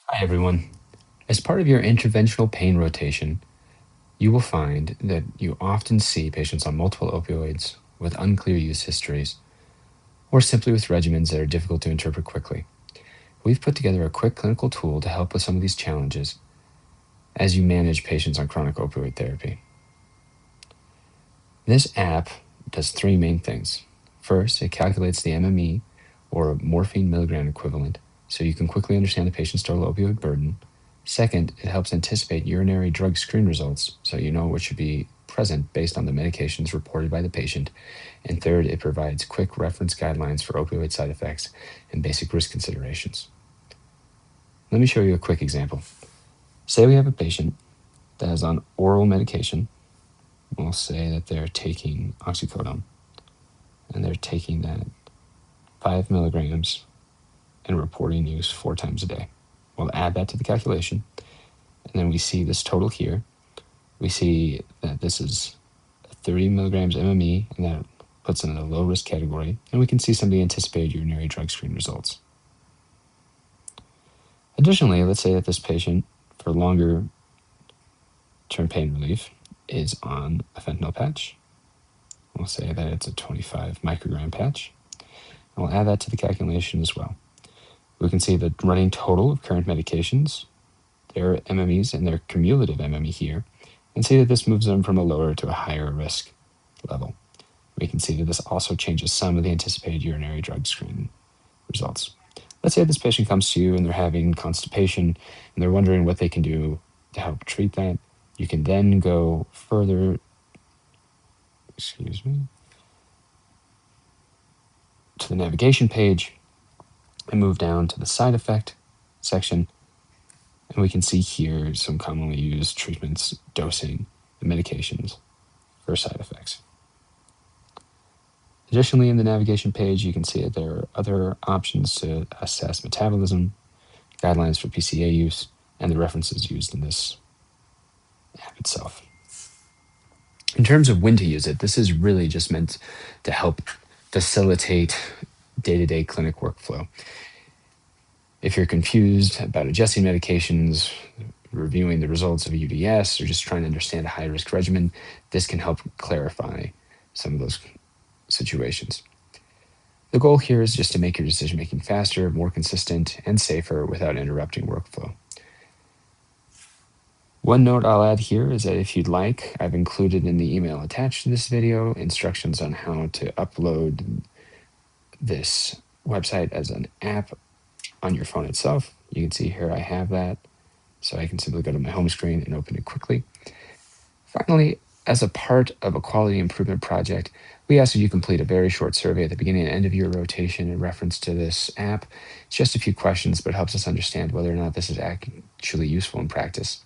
Hi, everyone. As part of your interventional pain rotation, you will find that you often see patients on multiple opioids with unclear use histories or simply with regimens that are difficult to interpret quickly. We've put together a quick clinical tool to help with some of these challenges as you manage patients on chronic opioid therapy. This app does three main things. First, it calculates the MME, or morphine milligram equivalent, so you can quickly understand the patient's total opioid burden. Second, it helps anticipate urinary drug screen results, so you know what should be present based on the medications reported by the patient. And third, it provides quick reference guidelines for opioid side effects and basic risk considerations. Let me show you a quick example. Say we have a patient that is on oral medication. We'll say that they're taking oxycodone, and they're taking that 5 milligrams and reporting use 4 times a day. We'll add that to the calculation, and then we see this total here. We see that this is 30 milligrams MME, and that puts it in a low risk category, and we can see some of the anticipated urinary drug screen results. Additionally, let's say that this patient, for longer term pain relief, is on a fentanyl patch. We'll say that it's a 25 microgram patch. And we'll add that to the calculation as well. We can see the running total of current medications, their MMEs and their cumulative MME here, and see that this moves them from a lower to a higher risk level. We can see that this also changes some of the anticipated urinary drug screen results. Let's say this patient comes to you and they're having constipation and they're wondering what they can do to help treat that. You can then go further, to the navigation page and move down to the side effect section. And we can see here some commonly used treatments, dosing, and medications for side effects. Additionally, in the navigation page, you can see that there are other options to assess metabolism, guidelines for PCA use, and the references used in this app itself. In terms of when to use it, this is really just meant to help facilitate day-to-day clinic workflow. If you're confused about adjusting medications, reviewing the results of a UDS, or just trying to understand a high-risk regimen, this can help clarify some of those situations. The goal here is just to make your decision-making faster, more consistent, and safer without interrupting workflow. One note I'll add here is that if you'd like, I've included in the email attached to this video instructions on how to upload this website as an app on your phone itself. You can see here I have that, so I can simply go to my home screen and open it quickly. Finally, as a part of a quality improvement project, we ask that you complete a very short survey at the beginning and end of your rotation in reference to this app. It's just a few questions, but helps us understand whether or not this is actually useful in practice.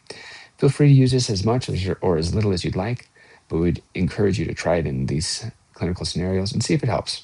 Feel free to use this as much or as little as you'd like, but we'd encourage you to try it in these clinical scenarios and see if it helps.